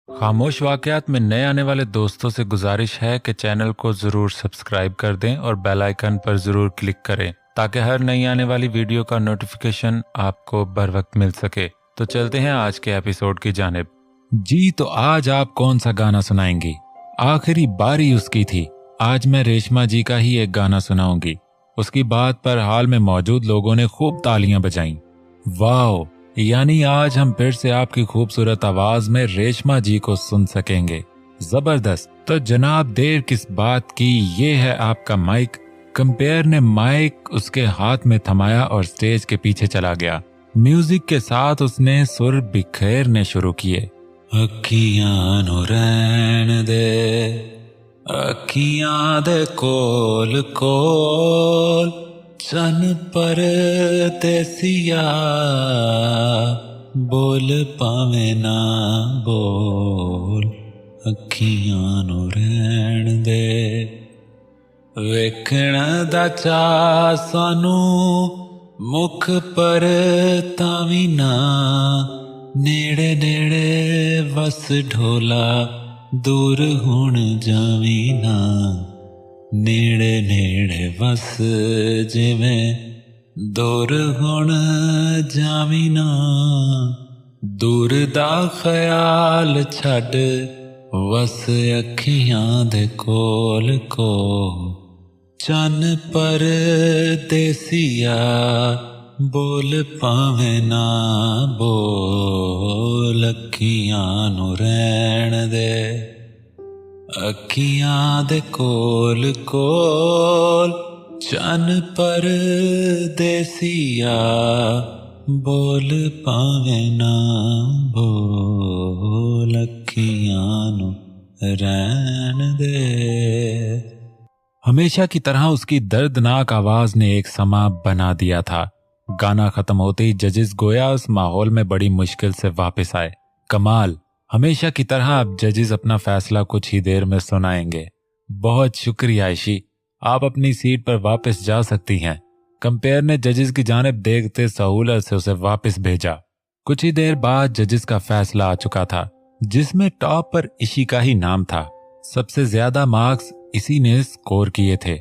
खामोश वाकयात में नए आने वाले दोस्तों से गुजारिश है कि चैनल को ज़रूर सब्सक्राइब कर दें और बेल आइकन पर ज़रूर क्लिक करें ताकि हर नई आने वाली वीडियो का नोटिफिकेशन आपको बर वक्त मिल सके। तो चलते हैं आज के एपिसोड की जानिब। जी, तो आज आप कौन सा गाना सुनाएंगी? आखिरी बारी उसकी थी। आज मैं रेशमा जी का ही एक गाना सुनाऊंगी। उसकी बात पर हाल में मौजूद लोगों ने खूब तालियां बजाईं। वाह, यानी आज हम फिर से आपकी खूबसूरत आवाज में रेशमा जी को सुन सकेंगे। जबरदस्त। तो जनाब, देर किस बात की, ये है आपका माइक। कंपेयर ने माइक उसके हाथ में थमाया और स्टेज के पीछे चला गया। म्यूजिक के साथ उसने सुर बिखेरने शुरू किए। अखियां नु रहन दे, अखियां दे कोल कोल, चन पर तेसिया, बोल पावे ना बोल, अखियां नु रहन दे। वेखण दा चा सानू मुख पर तावी ना, नेड़े नेड़े वस ढोला, दूर हुण जावी ना, नेड़े नेड़े वस जिवें, दूर हुण जावी ना। दूर दा ख्याल छड्ड, वस अखियां दे कोल को, चन पर देसिया, बोल पावे ना बोल, अखियां नु रहन दे। अखियां दे कोल कोल, चन पर देसिया, बोल पावे ना बोल, अखियां नु रहन दे। हमेशा की तरह उसकी दर्दनाक आवाज ने एक समा बना दिया था। गाना खत्म होते ही जजेस गोया उस माहौल में बड़ी मुश्किल से वापस आए। कमाल। हमेशा की तरह अब जजेस अपना फैसला कुछ ही देर में सुनाएंगे। बहुत शुक्रिया आयशी, आप अपनी सीट पर वापस जा सकती हैं। कंपेयर ने जजेस की जानिब देखते सहूलत से उसे वापस भेजा। कुछ ही देर बाद जजेस का फैसला आ चुका था, जिसमें टॉप पर इशी का ही नाम था। सबसे ज्यादा मार्क्स इसी ने स्कोर किए थे।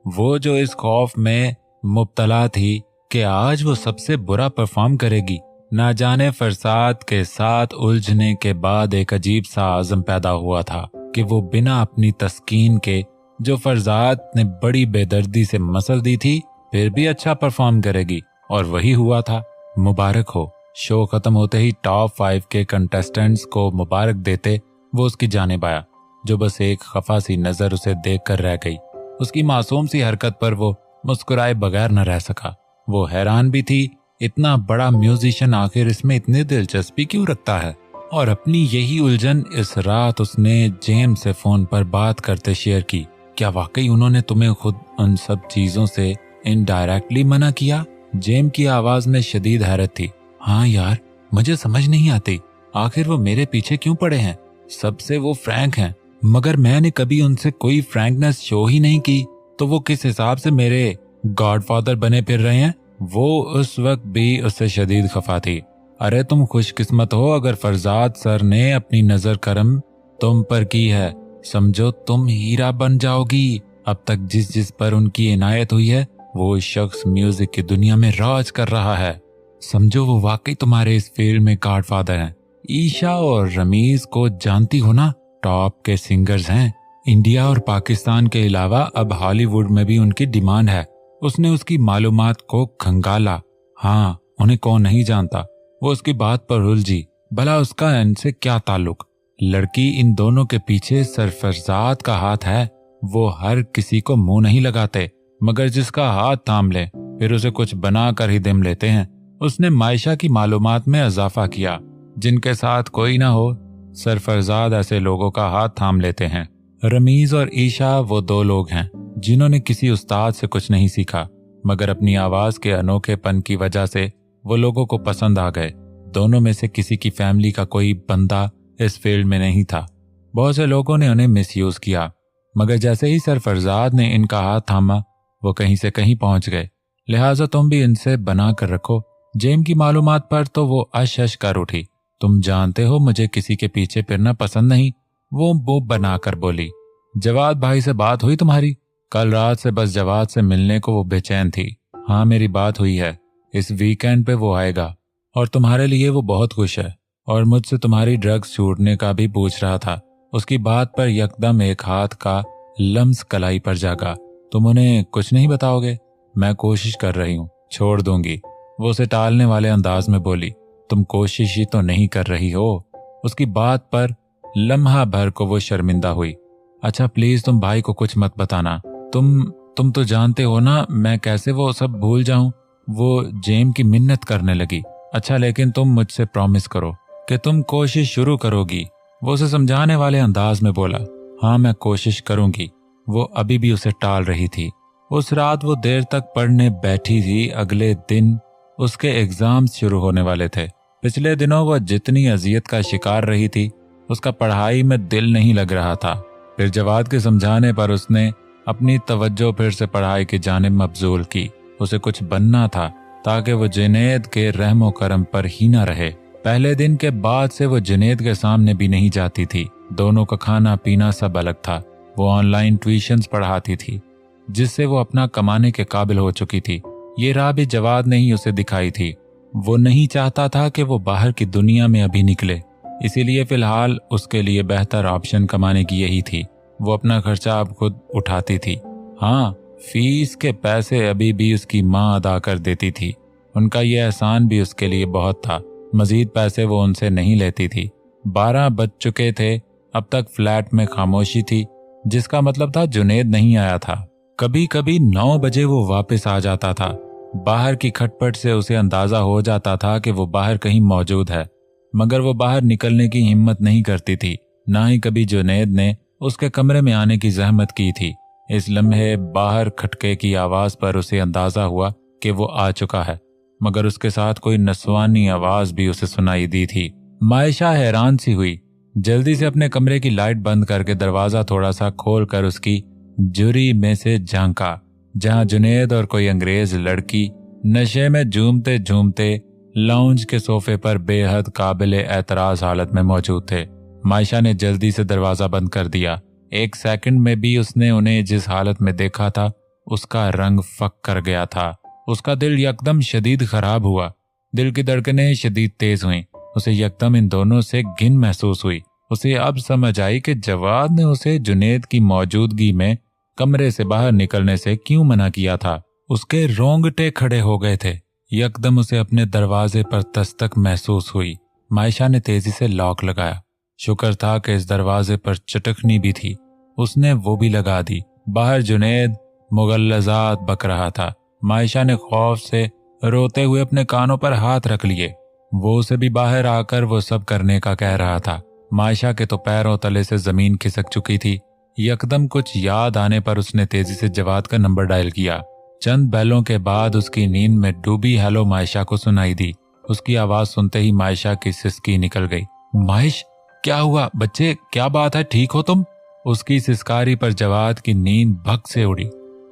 वो जो इस खौफ में मुब्तला थी कि आज वो सबसे बुरा परफॉर्म करेगी। ना जाने फरसाद के साथ उलझने के बाद एक अजीब सा आज़म पैदा हुआ था कि वो बिना अपनी तस्कीन के, जो फरसाद ने बड़ी बेदर्दी से मसल दी थी, फिर भी अच्छा परफॉर्म करेगी। और वही हुआ था। मुबारक हो। शो खत्म होते ही टॉप 5 के कंटेस्टेंट्स को मुबारक देते वो उसकी जानिब आया, जो बस एक खफा सी नजर उसे देखकर रह गई। उसकी मासूम सी हरकत पर वो मुस्कुराए बगैर न रह सका। वो हैरान भी थी, इतना बड़ा म्यूजिशियन आखिर इसमें इतनी दिलचस्पी क्यों रखता है। और अपनी यही उलझन इस रात उसने जेम्स से फोन पर बात करते शेयर की। क्या वाकई उन्होंने तुम्हें खुद उन सब चीजों से इनडायरेक्टली मना किया? जेम की आवाज में शदीद हैरत थी। हाँ यार, मुझे समझ नहीं आती, आखिर वो मेरे पीछे क्यों पड़े हैं? सबसे वो फ्रैंक हैं, मगर मैंने कभी उनसे कोई फ्रैंकनेस शो ही नहीं की, तो वो किस हिसाब से मेरे गॉडफादर बने फिर रहे हैं? वो उस वक्त भी उससे शदीद खफा थी। अरे तुम खुशकिस्मत हो अगर फरजाद सर ने अपनी नजर करम तुम पर की है। समझो तुम हीरा बन जाओगी। अब तक जिस जिस पर उनकी इनायत हुई है, वो शख्स म्यूजिक की दुनिया में राज कर रहा है। समझो वो वाकई तुम्हारे इस फील्ड में गॉडफादर हैं। ईशा और रमीज को जानती हो ना, टॉप के सिंगर्स हैं। इंडिया और पाकिस्तान के अलावा अब हॉलीवुड में भी उनकी डिमांड है। उसने उसकी मालूमात को खंगाला। हाँ, उन्हें कौन नहीं जानता। वो उसकी बात पर उलझी। भला उसका इनसे क्या ताल्लुक? लड़की इन दोनों के पीछे सरफरजाद का हाथ है। वो हर किसी को मुंह नहीं लगाते, मगर जिसका हाथ थाम ले फिर उसे कुछ बना कर ही दम लेते हैं। उसने मायशा की मालूमात में इजाफा किया। जिनके साथ कोई ना हो, सरफरजाद ऐसे लोगों का हाथ थाम लेते हैं। रमीज और ईशा वो दो लोग हैं जिन्होंने किसी उस्ताद से कुछ नहीं सीखा, मगर अपनी आवाज के अनोखेपन की वजह से वो लोगों को पसंद आ गए। दोनों में से किसी की फैमिली का कोई बंदा इस फील्ड में नहीं था। बहुत से लोगों ने उन्हें मिसयूज किया, मगर जैसे ही सरफरजाद ने इनका हाथ थामा, वो कहीं से कहीं पहुंच गए। लिहाजा तुम भी इनसे बना कर रखो। जेम की मालूमात पर तो वो अश कर उठी। तुम जानते हो मुझे किसी के पीछे फिरना पसंद नहीं, वो बनाकर बोली। जवाद भाई से बात हुई तुम्हारी? कल रात से बस जवाद से मिलने को वो बेचैन थी। हाँ मेरी बात हुई है, इस वीकेंड पे वो आएगा और तुम्हारे लिए वो बहुत खुश है और मुझसे तुम्हारी ड्रग्स छूटने का भी पूछ रहा था। उसकी बात पर यकदम एक हाथ का लम्स कलाई पर जागा। तुम उन्हें कुछ नहीं बताओगे? मैं कोशिश कर रही हूँ, छोड़ दूंगी, वो उसे टालने वाले अंदाज में बोली। तुम कोशिश ही तो नहीं कर रही हो। उसकी बात पर लम्हा भर को वो शर्मिंदा हुई। अच्छा प्लीज तुम भाई को कुछ मत बताना। तुम तो जानते हो ना मैं कैसे वो सब भूल जाऊं। वो जेम की मिन्नत करने लगी। अच्छा लेकिन तुम मुझसे प्रॉमिस करो कि तुम कोशिश शुरू करोगी, वो उसे समझाने वाले अंदाज में बोला। हाँ मैं कोशिश करूंगी। वो अभी भी उसे टाल रही थी। उस रात वो देर तक पढ़ने बैठी थी। अगले दिन उसके एग्जाम्स शुरू होने वाले थे। पिछले दिनों वह जितनी अजियत का शिकार रही थी, उसका पढ़ाई में दिल नहीं लग रहा था। फिर जवाद के समझाने पर उसने अपनी तवज्जो फिर से पढ़ाई की जानिब मबजूल की। उसे कुछ बनना था ताकि वो जुनैद के रहमो करम पर ही न रहे। पहले दिन के बाद से वो जुनैद के सामने भी नहीं जाती थी। दोनों का खाना पीना सब अलग था। वो ऑनलाइन ट्यूशन्स पढ़ाती थी जिससे वो अपना कमाने के काबिल हो चुकी थी। ये राह भी जवाद ने ही उसे दिखाई थी। वो नहीं चाहता था कि वो बाहर की दुनिया में अभी निकले, इसीलिए फिलहाल उसके लिए बेहतर ऑप्शन कमाने की यही थी। वो अपना खर्चा अब खुद उठाती थी। हाँ फीस के पैसे अभी भी उसकी माँ अदा कर देती थी। उनका ये एहसान भी उसके लिए बहुत था। मजीद पैसे वो उनसे नहीं लेती थी। 12 बज चुके थे। अब तक फ्लैट में खामोशी थी, जिसका मतलब था जुनैद नहीं आया था। कभी कभी 9 बजे वो वापस आ जाता था। बाहर की खटपट से उसे अंदाजा हो जाता था कि वो बाहर कहीं मौजूद है, मगर वो बाहर निकलने की हिम्मत नहीं करती थी। ना ही कभी जुनैद ने उसके कमरे में आने की जहमत की थी। इस लम्हे बाहर खटके की आवाज पर उसे अंदाजा हुआ कि वो आ चुका है, मगर उसके साथ कोई नस्वानी आवाज भी उसे सुनाई दी थी। मायशा हैरान सी हुई। जल्दी से अपने कमरे की लाइट बंद करके दरवाजा थोड़ा सा खोल कर उसकी जुरी में से झांका, जहां जुनैद और कोई अंग्रेज लड़की नशे में झूमते झूमते लाउंज के सोफे पर बेहद काबिल एतराज हालत में मौजूद थे। मायशा ने जल्दी से दरवाजा बंद कर दिया। एक सेकंड में भी उसने उन्हें जिस हालत में देखा था उसका रंग फक कर गया था। उसका दिल यकदम शदीद खराब हुआ। दिल की धड़कनें शदीद तेज हुईं। उसे यकदम इन दोनों से घिन महसूस हुई। उसे अब समझ आई कि जवाद ने उसे जुनैद की मौजूदगी में कमरे से बाहर निकलने से क्यों मना किया था। उसके रोंगटे खड़े हो गए थे। यकदम उसे अपने दरवाजे पर दस्तक महसूस हुई। मायशा ने तेजी से लॉक लगाया। शुक्र था कि इस दरवाजे पर चटकनी भी थी, उसने वो भी लगा दी। बाहर जुनैद मुगल्लजात बक रहा था। मायशा ने खौफ से रोते हुए अपने कानों पर हाथ रख लिए। वो उसे भी बाहर आकर वो सब करने का कह रहा था। मायशा के तो पैरों तले से जमीन खिसक चुकी थी। यकदम कुछ याद आने पर उसने तेजी से जवाद का नंबर डायल किया। चंद बैलों के बाद उसकी नींद में डूबी हेलो मायशा को सुनाई दी। उसकी आवाज सुनते ही मायशा की सिसकी निकल गई। माइश क्या हुआ बच्चे, क्या बात है, ठीक हो तुम? उसकी सिसकारी पर जवाद की नींद भग से उड़ी।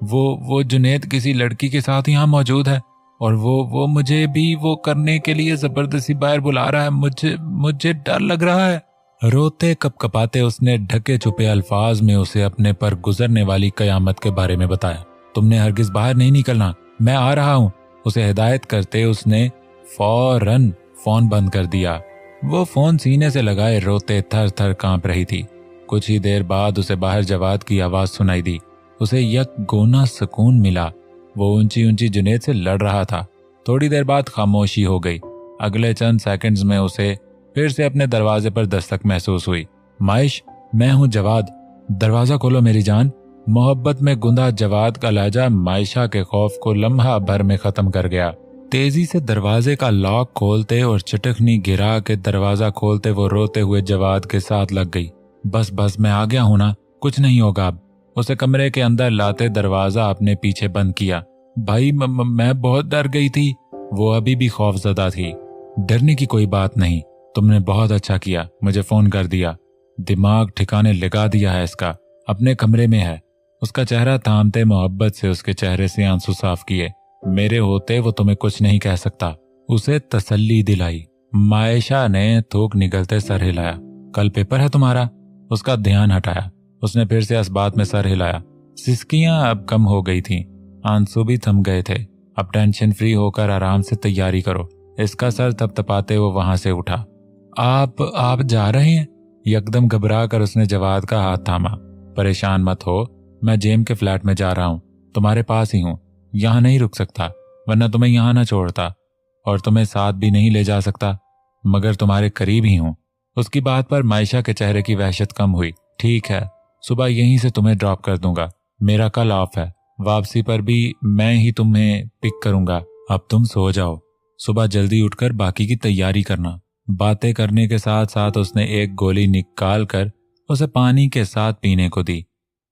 वो जुनैद किसी लड़की के साथ यहाँ मौजूद है और वो मुझे भी वो करने के लिए जबरदस्ती बाहर बुला रहा है। मुझे डर लग रहा है। रोते कपकपाते उसने ढके छुपे अल्फाज में उसे अपने पर गुजरने वाली कयामत के बारे में बताया। तुमने हरगिज बाहर नहीं निकलना, मैं आ रहा हूँ। उसे हिदायत करते उसने फौरन फोन बंद कर दिया। वो फोन सीने से लगाए रोते थर थर कांप रही थी। कुछ ही देर बाद उसे बाहर जवाद की आवाज सुनाई दी। उसे यक गोना सुकून मिला। वो ऊंची ऊंची जुनैद से लड़ रहा था। थोड़ी देर बाद खामोशी हो गई। अगले चंद सेकंड्स में उसे फिर से अपने दरवाजे पर दस्तक महसूस हुई। माइश, मैं हूँ जवाद, दरवाजा खोलो मेरी जान। मोहब्बत में गुंदा जवाद का लहजा मायशा के खौफ को लम्हा भर में खत्म कर गया। तेजी से दरवाजे का लॉक खोलते और चटकनी गिरा के दरवाजा खोलते वो रोते हुए जवाद के साथ लग गई। बस मैं आ गया हूं ना, कुछ नहीं होगा अब। उसे कमरे के अंदर लाते दरवाजा अपने पीछे बंद किया। भाई मैं बहुत डर गई थी। वो अभी भी खौफजदा थी। डरने की कोई बात नहीं, तुमने बहुत अच्छा किया, मुझे फोन कर दिया। दिमाग ठिकाने लगा दिया है इसका, अपने कमरे में है। उसका चेहरा थामते मोहब्बत से उसके चेहरे से आंसू साफ किए। मेरे होते वो तुम्हें कुछ नहीं कह सकता, उसे तसल्ली दिलाई। मायशा ने थूक निगलते सर हिलाया। कल पेपर है तुम्हारा? उसका ध्यान हटाया। उसने फिर से इस बात में सर हिलाया। सिसकियां अब कम हो गई थीं, आंसू भी थम गए थे। अब टेंशन फ्री होकर आराम से तैयारी करो। इसका सर थपथपाते वो वहां से उठा। आप जा रहे हैं? यकदम घबरा कर उसने जवाद का हाथ थामा। परेशान मत हो, मैं जेम के फ्लैट में जा रहा हूँ, तुम्हारे पास ही हूँ। यहाँ नहीं रुक सकता, वरना तुम्हें यहाँ ना छोड़ता, और तुम्हें साथ भी नहीं ले जा सकता, मगर तुम्हारे करीब ही हूँ। उसकी बात पर मायशा के चेहरे की वहशत कम हुई। ठीक है, सुबह यहीं से तुम्हें ड्रॉप कर दूंगा। मेरा कल ऑफ है, वापसी पर भी मैं ही तुम्हें पिक करूंगा। अब तुम सो जाओ, सुबह जल्दी उठकर बाकी की तैयारी करना। बातें करने के साथ साथ उसने एक गोली निकाल कर उसे पानी के साथ पीने को दी।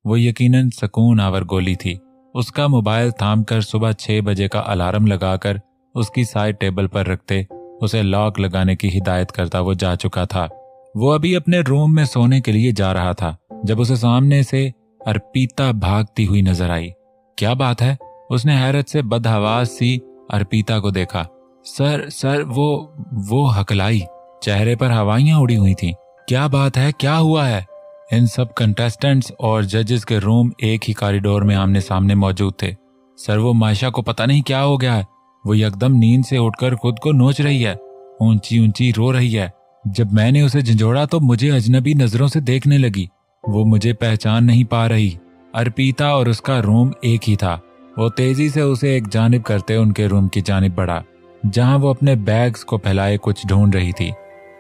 वो यकीनन सुकून आवर गोली थी। उसका मोबाइल थाम कर सुबह 6 बजे का अलार्म लगाकर उसकी साइड टेबल पर रखते उसे लॉक लगाने की हिदायत करता वो जा चुका था। वो अभी अपने रूम में सोने के लिए जा रहा था जब उसे सामने से अर्पिता भागती हुई नजर आई। क्या बात है? उसने हैरत से बदहवास सी अर्पिता को देखा। सर वो हकलाई, चेहरे पर हवाइयां उड़ी हुई थीं। क्या बात है, क्या हुआ है? इन सब कंटेस्टेंट्स और जजेस के रूम एक ही कॉरिडोर में आमने सामने मौजूद थे। सर, वो मायशा को पता नहीं क्या हो गया है। वो एकदम नींद से उठकर खुद को नोच रही है, ऊंची ऊंची रो रही है। जब मैंने उसे झंझोड़ा तो मुझे अजनबी नजरों से देखने लगी। वो मुझे पहचान नहीं पा रही। अर्पिता और उसका रूम एक ही था। वो तेजी से उसे एक जानिब करते उनके रूम की जानिब बढ़ा, जहां वो अपने बैग्स को फैलाए कुछ ढूंढ रही थी।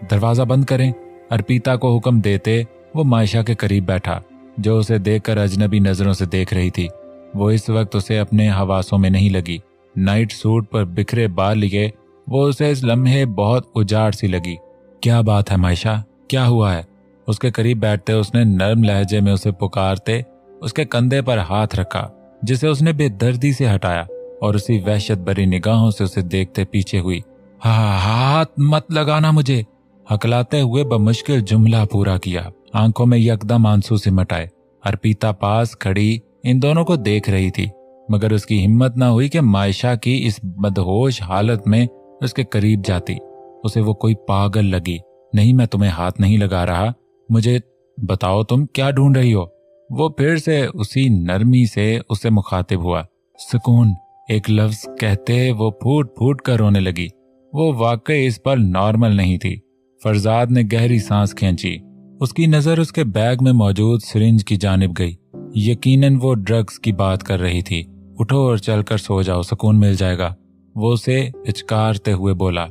दरवाजा बंद करें, अर्पिता को हुक्म देते वो मायशा के करीब बैठा, जो उसे देखकर अजनबी नजरों से देख रही थी। वो इस वक्त उसे अपने हवासों में नहीं लगी। नाइट सूट पर बिखरे बाल लिए वो उसे इस लम्हे बहुत उजाड़ सी लगी। क्या बात है मायशा, क्या हुआ है? उसके करीब बैठते उसने नर्म लहजे में उसे पुकारते उसके कंधे पर हाथ रखा, जिसे उसने बेदर्दी से हटाया और उसी वहशत भरी निगाहों से उसे देखते पीछे हुई। हाथ मत लगाना मुझे, हकलाते हुए बमुश्किल जुमला पूरा किया। आंखों में यकदम आंसू सिमट आए। अर्पिता पास खड़ी इन दोनों को देख रही थी, मगर उसकी हिम्मत ना हुई कि मायशा की इस बदहोश हालत में उसके करीब जाती। उसे वो कोई पागल लगी। नहीं, मैं तुम्हें हाथ नहीं लगा रहा, मुझे बताओ तुम क्या ढूंढ रही हो? वो फिर से उसी नरमी से उसे मुखातिब हुआ। सुकून, एक लफ्ज कहते वो फूट फूट कर रोने लगी। वो वाकई इस पर नॉर्मल नहीं थी। फरजाद ने गहरी सांस खींची। उसकी नजर उसके बैग में मौजूद सिरिंज की जानिब गई। यकीनन वो ड्रग्स की बात कर रही थी। उठो और चलकर सो जाओ, सुकून मिल जाएगा, वो उसे हिचकारते हुए बोला,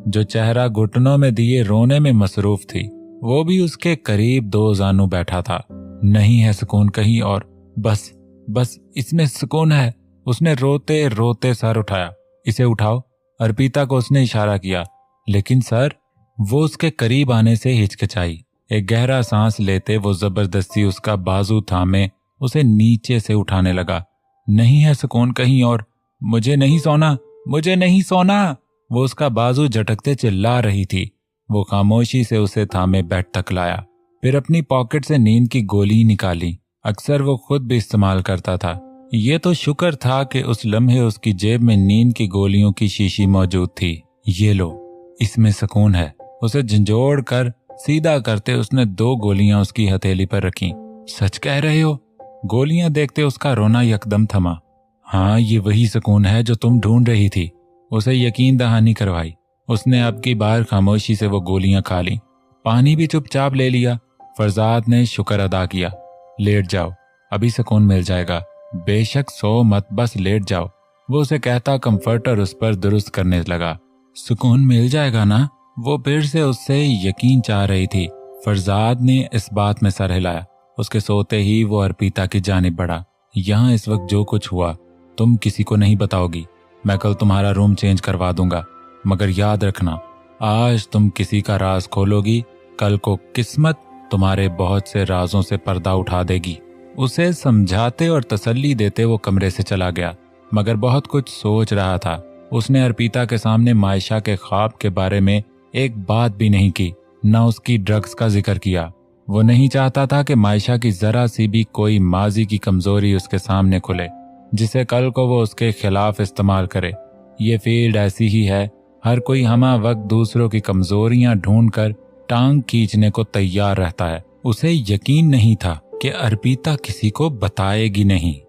जो चेहरा घुटनों में दिए रोने में मसरूफ थी। वो भी उसके करीब दो जानू बैठा था। नहीं है सुकून कहीं और, बस इसमें सुकून है। उसने रोते रोते सर उठाया। इसे उठाओ, अर्पिता को उसने इशारा किया। लेकिन सर, वो उसके करीब आने से हिचकिचाई। एक गहरा सांस लेते वो जबरदस्ती उसका बाजू थामे उसे नीचे से उठाने लगा। नहीं है सुकून कहीं और, मुझे नहीं सोना। वो उसका बाजू झटकते चिल्ला रही थी। वो खामोशी से उसे थामे बेड तक लाया, फिर अपनी पॉकेट से नींद की गोली निकाली। अक्सर वो खुद भी इस्तेमाल करता था। ये तो शुक्र था कि उस लम्हे उसकी जेब में नींद की गोलियों की शीशी मौजूद थी। ये लो, इसमें सुकून है। उसे झंझोड़ कर सीधा करते उसने 2 गोलियां उसकी हथेली पर रखीं। सच कह रहे हो? गोलियां देखते उसका रोना यकदम थमा। हाँ, ये वही सुकून है जो तुम ढूंढ रही थी। उसे यकीन दहानी करवाई। उसने अब की बार खामोशी से वो गोलियां खा ली। पानी भी चुपचाप ले लिया। फरजाद ने शुक्र अदा किया। लेट जाओ, अभी सुकून मिल जाएगा। बेशक सो मत, बस लेट जाओ, वो उसे कहता कंफर्टर उस पर दुरुस्त करने लगा। सुकून मिल जाएगा ना? वो फिर से उससे यकीन चाह रही थी। फरजाद ने इस बात में सर हिलाया। उसके सोते ही वो अर्पिता की जानिब बढ़ा। यहाँ इस वक्त जो कुछ हुआ तुम किसी को नहीं बताओगी। मैं कल तुम्हारा रूम चेंज करवा दूंगा, मगर याद रखना, आज तुम किसी का राज खोलोगी, कल को किस्मत तुम्हारे बहुत से राजों से पर्दा उठा देगी। उसे समझाते और तसल्ली देते वो कमरे से चला गया, मगर बहुत कुछ सोच रहा था। उसने अर्पिता के सामने मायशा के ख्वाब के बारे में एक बात भी नहीं की, न उसकी ड्रग्स का जिक्र किया। वो नहीं चाहता था कि मायशा की जरा सी भी कोई माजी की कमजोरी उसके सामने खुले, जिसे कल को वो उसके खिलाफ इस्तेमाल करे। ये फील्ड ऐसी ही है, हर कोई हमा वक्त दूसरों की कमजोरियां ढूंढकर टांग खींचने को तैयार रहता है। उसे यकीन नहीं था कि अर्पिता किसी को बताएगी नहीं।